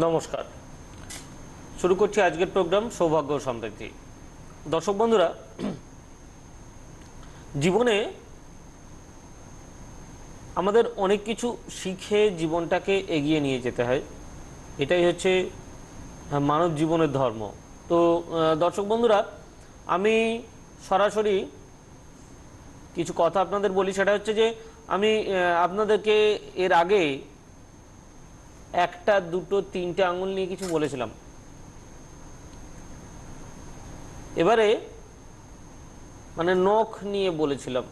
নমস্কার। শুরু করছি আজকের প্রোগ্রাম সৌভাগ্য ও সমৃদ্ধি। দর্শক বন্ধুরা, জীবনে আমাদের অনেক কিছু শিখে জীবনটাকে এগিয়ে নিয়ে যেতে হয়। এটাই হচ্ছে মানব জীবনের ধর্ম। তো দর্শক বন্ধুরা, আমি সরাসরি কিছু কথা আপনাদের বলি। সেটা হচ্ছে যে আমি আপনাদেরকে এর আগে একটা দুটো তিনটে আঙুল নিয়ে কিছু বলেছিলাম। এবারে মানে নখ নিয়ে বলেছিলাম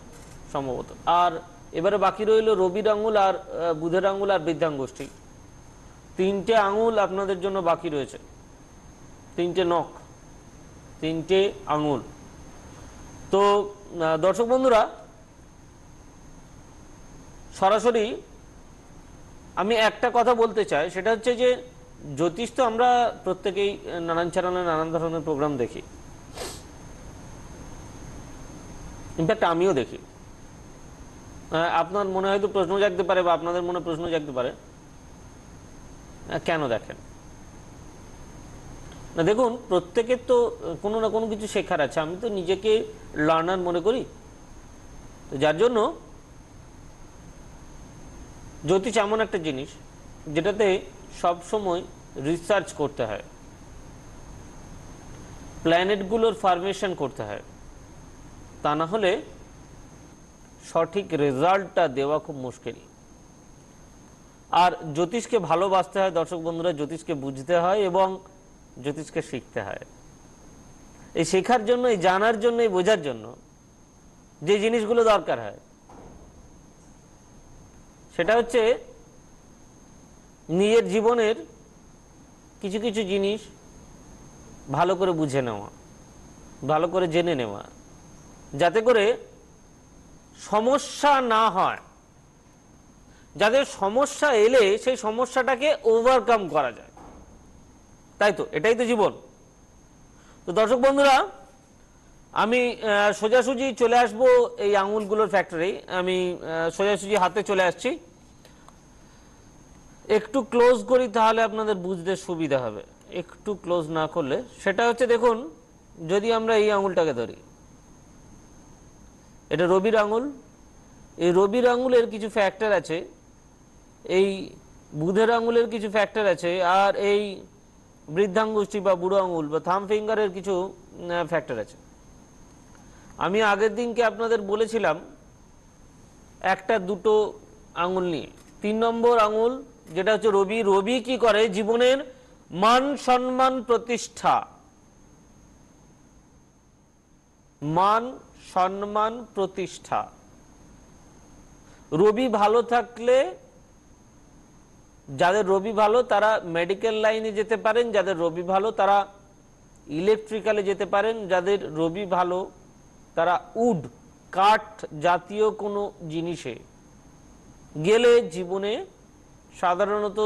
সম্ভবত। আর এবারে বাকি রইল রবির আঙুল আর বুধের আঙুল আর বৃদ্ধাঙ্গুষ্ঠী। তিনটে আঙুল আপনাদের জন্য বাকি রয়েছে, তিনটে নখ, তিনটে আঙুল। তো দর্শক বন্ধুরা, সরাসরি আমি একটা কথা বলতে চাই। সেটা হচ্ছে যে জ্যোতিষ তো আমরা প্রত্যেকেই নানান চ্যানেলে নানান ধরনের প্রোগ্রাম দেখি, ইনফ্যাক্ট আমিও দেখি। আপনার মনে হয়তো প্রশ্ন জাগতে পারে বা আপনাদের মনে প্রশ্ন জাগতে পারে, কেন দেখেন না? দেখুন, প্রত্যেকের তো কোনো না কোনো কিছু শেখার আছে। আমি তো নিজেকে লার্নার মনে করি। তো যার জন্য জ্যোতিষ এমন একটা জিনিস যেটাতে সব সময় রিসার্চ করতে হয়, প্ল্যানেটগুলোর ফরমেশন করতে হয়। তা না হলে সঠিক রেজাল্টটা দেওয়া খুব মুশকিল। আর জ্যোতিষকে ভালোবাসতে হয় দর্শক বন্ধুরা, জ্যোতিষকে বুঝতে হয় এবং জ্যোতিষকে শিখতে হয়। এই শেখার জন্য, এই জানার জন্য, এই বোঝার জন্য যে জিনিসগুলো দরকার হয় সেটা হচ্ছে নিজের জীবনের কিছু কিছু জিনিস ভালো করে বুঝে নেওয়া, ভালো করে জেনে নেওয়া, যাতে করে সমস্যা না হয়, যাদের সমস্যা এলে সেই সমস্যাটাকে ওভারকাম করা যায়। তাই তো, এটাই তো জীবন। তো দর্শক বন্ধুরা, আমি সোজাসুজি চলে আসব এই আঙুলগুলোর ফ্যাক্টরি। আমি সোজাসুজি হাতে চলে আসছি। একটু ক্লোজ করি তাহলে আপনাদের বুঝতে সুবিধা হবে। একটু ক্লোজ না করলে, সেটা হচ্ছে দেখুন, যদি আমরা এই আঙুলটাকে ধরি, এটা রবির আঙুল। এই রবির আঙুলের কিছু ফ্যাক্টর আছে, এই বুধের আঙুলের কিছু ফ্যাক্টর আছে, আর এই বৃদ্ধাঙ্গুষ্ঠী বা বুড়ো আঙুল বা থাম ফিঙ্গারের কিছু ফ্যাক্টর আছে। আমি আগের দিনকে আপনাদের বলেছিলাম একটা দুটো আঙুল নিয়ে। 3 নম্বর আঙুল যেটা হচ্ছে রবি। রবি কি করে? জীবনের মান সম্মান প্রতিষ্ঠা, মান সম্মান প্রতিষ্ঠা। রবি ভালো থাকলে, যাদের রবি ভালো তারা মেডিকেল লাইনে যেতে পারেন, যাদের রবি ভালো তারা ইলেকট্রিক্যালে যেতে পারেন, যাদের রবি ভালো তারা উড, কাঠ জাতীয় কোনো জিনিসে গেলে জীবনে সাধারণত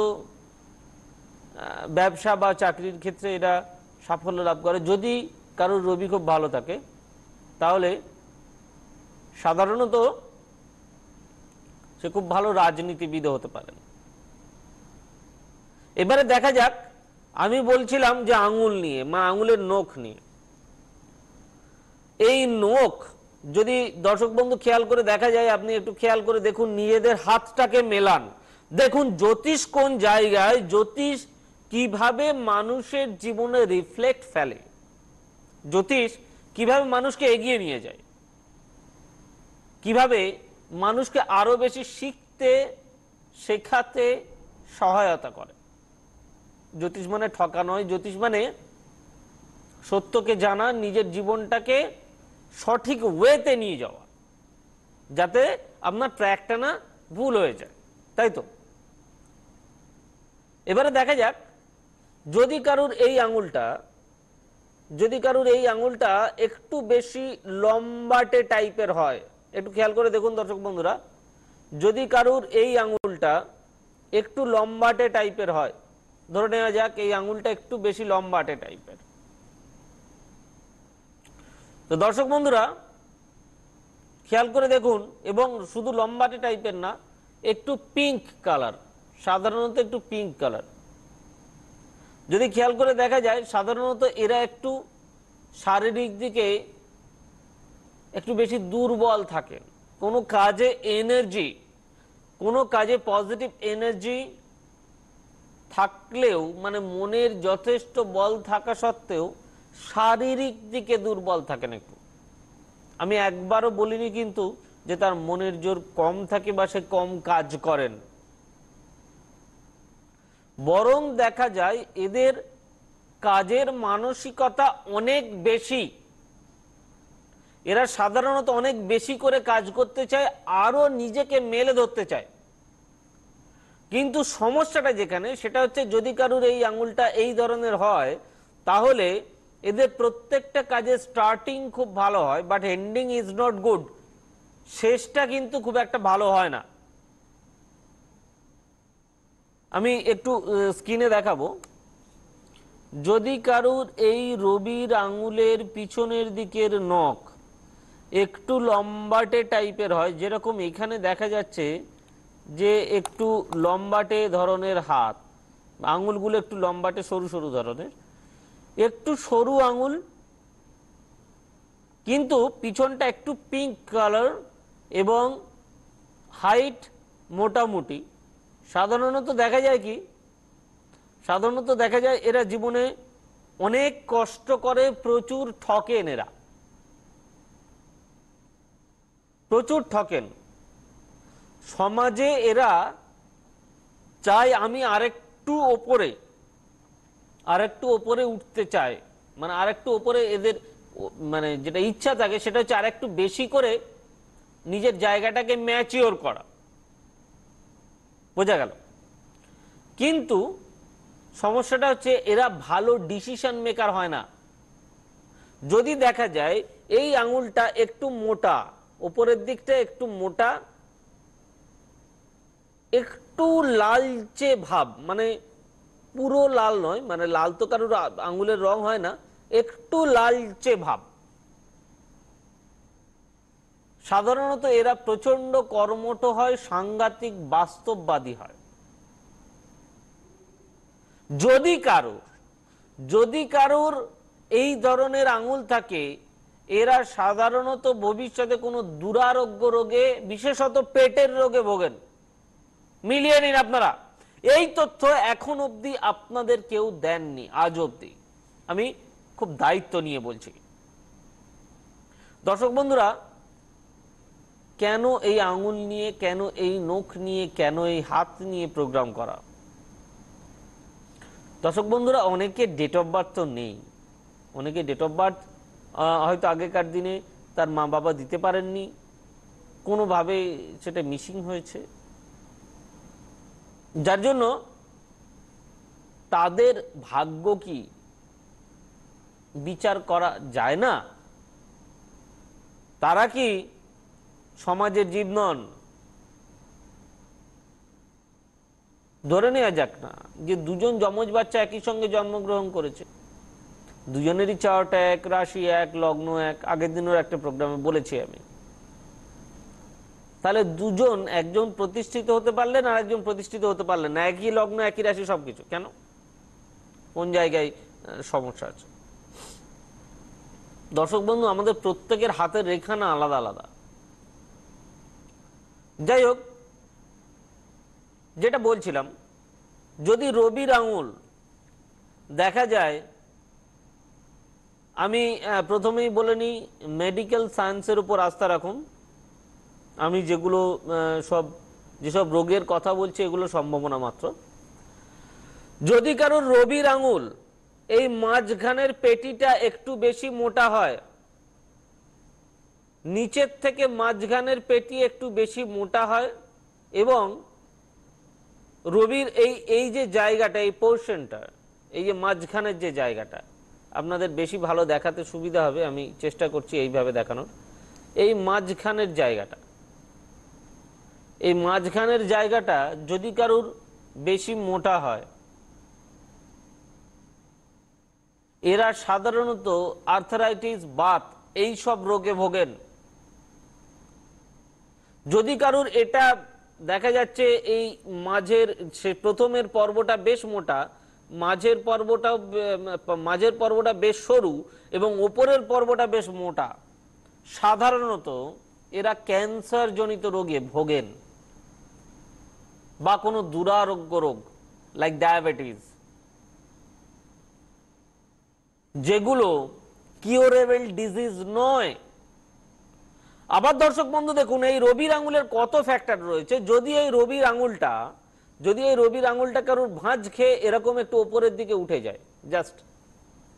ব্যবসা বা চাকরির ক্ষেত্রে এরা সাফল্য লাভ করে। যদি কারোর রবি খুব ভালো থাকে তাহলে সাধারণত সে খুব ভালো রাজনীতিবিদ হতে পারেন। এবারে দেখা যাক, আমি বলছিলাম যে আঙুল নিয়ে, আঙুলের নখ নিয়ে। এই নখ যদি দর্শক বন্ধু খেয়াল করে দেখা যায়, আপনি একটু খেয়াল করে দেখুন, নিজেদের হাতটাকে মেলান, দেখুন জ্যোতিষ কোন জায়গায়, জ্যোতিষ কিভাবে মানুষের জীবনে রিফ্লেক্ট ফেলে, জ্যোতিষ কিভাবে মানুষকে এগিয়ে নিয়ে যায়, কিভাবে মানুষকে আরো বেশি শিখতে শেখাতে সহায়তা করে। জ্যোতিষ মানে ঠকা নয়, জ্যোতিষ মানে সত্যকে জানা, নিজের জীবনটাকে সঠিক ওয়েতে নিয়ে যাওয়া, যাতে আপনার ট্র্যাকটা না ভুল হয়ে যায়। তাই তো, এবারে দেখা যাক, যদি কারুর এই আঙুলটা একটু বেশি লম্বাটে টাইপের হয়, একটু খেয়াল করে দেখুন দর্শক বন্ধুরা, যদি কারুর এই আঙুলটা একটু লম্বাটে টাইপের হয়, ধরে নেওয়া যাক এই আঙুলটা একটু বেশি লম্বাটে টাইপের। তো দর্শক বন্ধুরা খেয়াল করে দেখুন, এবং শুধু লম্বাটে টাইপের না, একটু পিঙ্ক কালার, সাধারণত একটু পিঙ্ক কালার। যদি খেয়াল করে দেখা যায় সাধারণত এরা একটু শারীরিক দিকে একটু বেশি দুর্বল থাকে। কোনো কাজে এনার্জি, কোনো কাজে পজিটিভ এনার্জি থাকলেও, মানে মনের যথেষ্ট বল থাকা সত্ত্বেও শারীরিক দিকে দুর্বল থাকেন একটু। আমি একবারও বলিনি কিন্তু যে তার মনের জোর কম থাকে বা সে কম কাজ করেন, বরং দেখা যায় এদের কাজের মানসিকতা অনেক বেশি। এরা সাধারণত অনেক বেশি করে কাজ করতে চায়, আরো নিজেকে মেলে ধরতে চায়। কিন্তু সমস্যাটা যেখানে সেটা হচ্ছে যদি কারুর এই আঙুলটা এই ধরনের হয় তাহলে এদের প্রত্যেকটা কাজে স্টার্টিং খুব ভালো হয়, but ending is not good. শেষটা কিন্তু খুব একটা ভালো হয় না। আমি একটু স্ক্রিনে দেখাবো। যদি কারুর এই রবির আঙুলের পিছনের দিকের নখ একটু লম্বাটে টাইপের হয়, যেরকম এখানে দেখা যাচ্ছে যে একটু লম্বাটে ধরনের হাত, আঙুলগুলো একটু লম্বাটে সরু সরু ধরনের, একটু সরু আঙুল, কিন্তু পিছনটা একটু পিঙ্ক কালার এবং হাইট মোটামুটি। সাধারণত দেখা যায় কি, সাধারণত দেখা যায় এরা জীবনে অনেক কষ্ট করে, প্রচুর ঠকেন, এরা প্রচুর ঠকেন সমাজে। এরা চায় আমি আরেকটু ওপরে উঠতে চায়, মানে আরেকটু ওপরে এদের মানে যেটা ইচ্ছা থাকে সেটা হচ্ছে আরেকটু বেশি করে নিজের জায়গাটাকে ম্যাচিওর করা। বোঝা গেল? কিন্তু সমস্যাটা হচ্ছে এরা ভালো ডিসিশন মেকার হয় না। যদি দেখা যায় এই আঙুলটা একটু মোটা, উপরের দিকটা একটু মোটা, একটু লালচে ভাব, মানে পুরো লাল নয়, মানে লাল তো কারোর আঙুলের রং হয় না, একটু লালচে ভাব, সাধারণত এরা প্রচন্ড কর্মঠ হয়, সাংঘাতিক বাস্তববাদী হয়। যদি কারোর এই ধরনের আঙুল থাকে, এরা সাধারণত ভবিষ্যতে কোনো দুরারোগ্য রোগে, বিশেষত পেটের রোগে ভোগেন। মিলিয়ে নিন আপনারা। এই তথ্য এখন অবধি আপনাদের কেউ দেননি, আজ অবধি। আমি খুব দায়িত্ব নিয়ে বলছি। দর্শক বন্ধুরা, কেন এই আঙুল নিয়ে, কেন এই নখ নিয়ে, কেন এই হাত নিয়ে প্রোগ্রাম করা? দর্শক বন্ধুরা, অনেকে ডেট অফ বার্থ তো নেই, অনেকে ডেট অফ বার্থ হয়তো আগেকার দিনে তার মা বাবা দিতে পারেননি, কোনোভাবে সেটা মিসিং হয়েছে, যার জন্য তাদের ভাগ্য কি বিচার করা যায় না? তারা কি সমাজের জীব নন? ধরে নেওয়া যাক না যে দুজন যমজ বাচ্চা একই সঙ্গে জন্মগ্রহণ করেছে, দুজনেরই চার্ট এক, রাশি এক, লগ্ন এক, আগের দিনের একটা প্রোগ্রামে বলেছি আমি। তাহলে দুজন, একজন প্রতিষ্ঠিত হতে পারলেন আর একজন প্রতিষ্ঠিত হতে পারলেন না, একই লগ্ন একই রাশি সবকিছু, কেন? কোন জায়গায় সমস্যা আছে? দর্শক বন্ধু, আমাদের প্রত্যেকের হাতের রেখা না আলাদা আলাদা। যাই হোক, যেটা বলছিলাম, যদি রবির আঙুল দেখা যায়, আমি প্রথমেই বলে নিই, মেডিকেল সায়েন্সের উপর আস্থা রাখুন। আমি যেগুলো যেসব রোগের কথা বলছি এগুলো সম্ভাবনা মাত্র। যদি কারোর রবির আঙুল এই মাঝখানের পেটিটা একটু বেশি মোটা হয়, নিচের থেকে মাঝখানের পেটি একটু বেশি মোটা হয়, এবং রবির এই যে জায়গাটা, এই পোর্শনটা, এই যে মাঝখানের যে জায়গাটা, আপনাদের বেশি ভালো দেখাতে সুবিধা হবে, আমি চেষ্টা করছি এইভাবে দেখানোর। এই মাঝখানের জায়গাটা, এই মাঝখানের জায়গাটা যদি কারুর বেশি মোটা হয়, এরা সাধারণত আর্থারাইটিস, বাত, এই সব রোগে ভোগেন। যদি কারুর এটা দেখা যাচ্ছে এই মাঝের প্রথমের পর্বটা বেশ মোটা, মাঝের পর্বটা বেশ সরু এবং ওপরের পর্বটা বেশ মোটা। সাধারণত এরা ক্যান্সার জনিত রোগে ভোগেন বা কোনো দুরারোগ্য রোগ লাইক ডায়াবেটিস, যেগুলো কিউরেবল ডিজিজ নয়। আবার দর্শক বন্ধু দেখুন, এই রবির আঙুলের কত ফ্যাক্টর রয়েছে। যদি এই রবির আঙুলটা কারোর ভাঁজ খেয়ে এরকম একটু ওপরের দিকে উঠে যায়, জাস্ট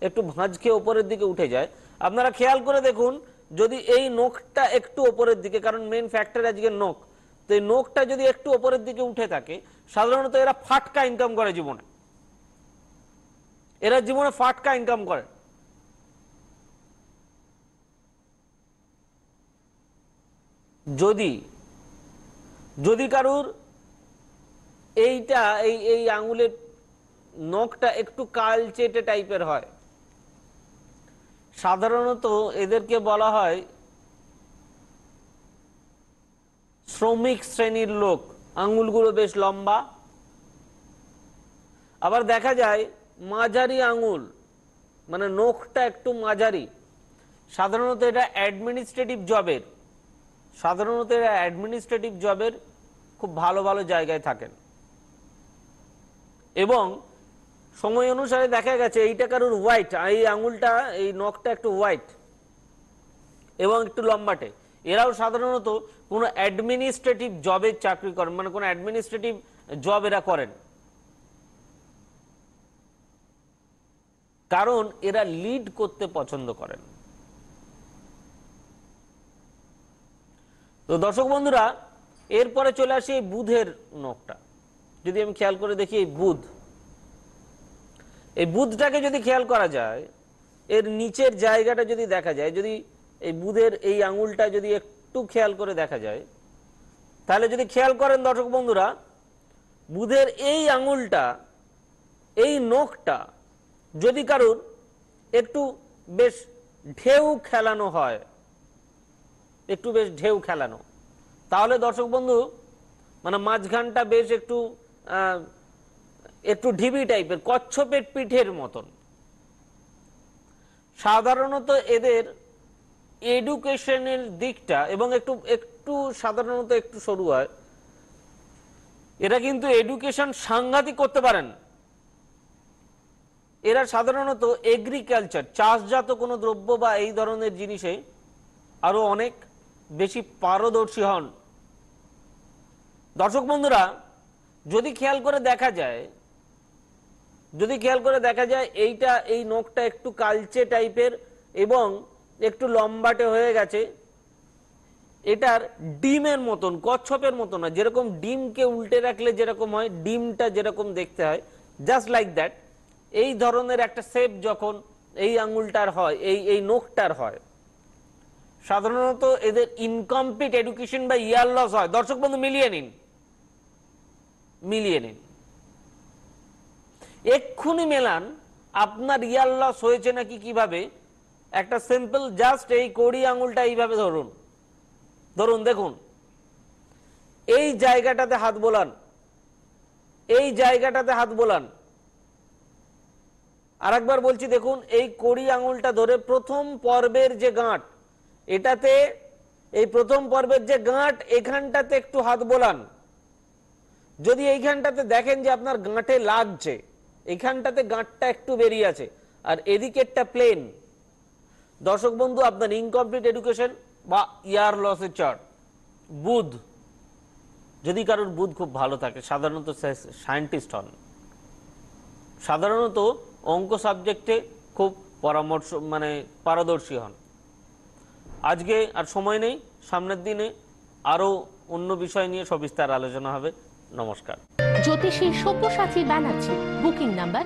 একটু ভাঁজ খেয়ে ওপরের দিকে উঠে যায়, আপনারা খেয়াল করে দেখুন, যদি এই নখটা একটু ওপরের দিকে, কারণ মেইন ফ্যাক্টর আজকে নখ, তো এই নখটা যদি একটু ওপরের দিকে উঠে থাকে, সাধারণত এরা ফাটকা ইনকাম করে জীবনে, ফাটকা ইনকাম করে। যদি কারুর এই আঙুলের নখটা একটু কালচেটে টাইপের হয়, সাধারণত এদেরকে বলা হয় শ্রমিক শ্রেণীর লোক। আঙুলগুলো বেশ লম্বা। আবার দেখা যায় মাঝারি আঙুল, মানে নখটা একটু মাঝারি, সাধারণত এটা অ্যাডমিনিস্ট্রেটিভ জবের খুব ভালো ভালো জায়গায় থাকেন। এবং সময় অনুসারে দেখা গেছে এইটা কারোর হোয়াইট, এই আঙুলটা, এই নখটা একটু হোয়াইট এবং একটু লম্বাটে, এরাও সাধারণত কোনো অ্যাডমিনিস্ট্রেটিভ জবের চাকরি করেন, মানে কোনো অ্যাডমিনিস্ট্রেটিভ জব এরা করেন, কারণ এরা লিড করতে পছন্দ করেন। তো দর্শক বন্ধুরা, এরপরে চলে আসি এই বুধের নখটা। যদি আমি খেয়াল করে দেখি এই বুধটাকে যদি খেয়াল করা যায়, এর নিচের জায়গাটা যদি দেখা যায়, যদি এই বুধের এই আঙুলটা যদি একটু খেয়াল করে দেখা যায়, তাহলে যদি খেয়াল করেন দর্শক বন্ধুরা, বুধের এই আঙুলটা, এই নখটা যদি কারুর একটু বেশ ঢেউ খেলানো হয়, তাহলে দর্শক বন্ধু, মানে মাঝখানটা বেশ একটু ঢিবি টাইপের, কচ্ছপের পিঠের মতন। সাধারণত এদের এডুকেশনের দিকটা এবং একটু সাধারণত একটু সরু হয়। এরা কিন্তু এডুকেশন সাংঘাতিক করতে পারেন। এরা সাধারণত এগ্রিকালচার, চাষজাত কোনো দ্রব্য বা এই ধরনের জিনিসে আরো অনেক বেশি পারদর্শী হন। দর্শক বন্ধুরা, যদি খেয়াল করে দেখা যায় এই নখটা একটু কালচে টাইপের এবং একটু লম্বাটে হয়ে গেছে, এটার ডিমের মতন, কচ্ছপের মতন না, যেরকম ডিমকে উল্টে রাখলে যেরকম হয়, ডিমটা যেরকম দেখতে হয়, জাস্ট লাইক দ্যাট, এই ধরনের একটা শেপ যখন এই আঙুলটার হয়, এই নখটার হয়, সাধারণত এদের ইনকমপ্লিট এডুকেশন বা ইয়ার লস হয়। দর্শক বন্ধু, মিলিয়ে নিন, এক্ষুনি মেলান আপনার ইয়ার লস হয়েছে নাকি কিভাবে। একটা সিম্পল, জাস্ট এই কড়ি আঙুলটা এইভাবে ধরুন, দেখুন এই জায়গাটাতে হাত বোলান, আর একবার বলছি, দেখুন এই কড়ি আঙুলটা ধরে প্রথম পর্বের যে গাঁট, এই প্রথম পর্বের যে গাঁট, এখানটাতে একটু হাত বোলান। যদি এইখানটাতে দেখেন যে আপনার গাঁটে লাগছে, এখানটাতে গাঁটটা একটু বেরিয়ে আছে আর এদিকেরটা প্লেন, দর্শক বন্ধু, আপনার ইনকমপ্লিট এডুকেশন বা ইয়ার লসের চার্ট। বুধ, যদি কারোর বুধ খুব ভালো থাকে, সাধারণত সায়েন্টিস্ট হন, সাধারণত অঙ্ক সাবজেক্টে খুব পারদর্শী হন। আজকে আর সময় নেই, সামনের দিনে আরো অন্য বিষয় নিয়ে সবিস্তার আলোচনা হবে। নমস্কার। জ্যোতিষী সব্যসাচী ব্যানার্জি, বুকিং নাম্বার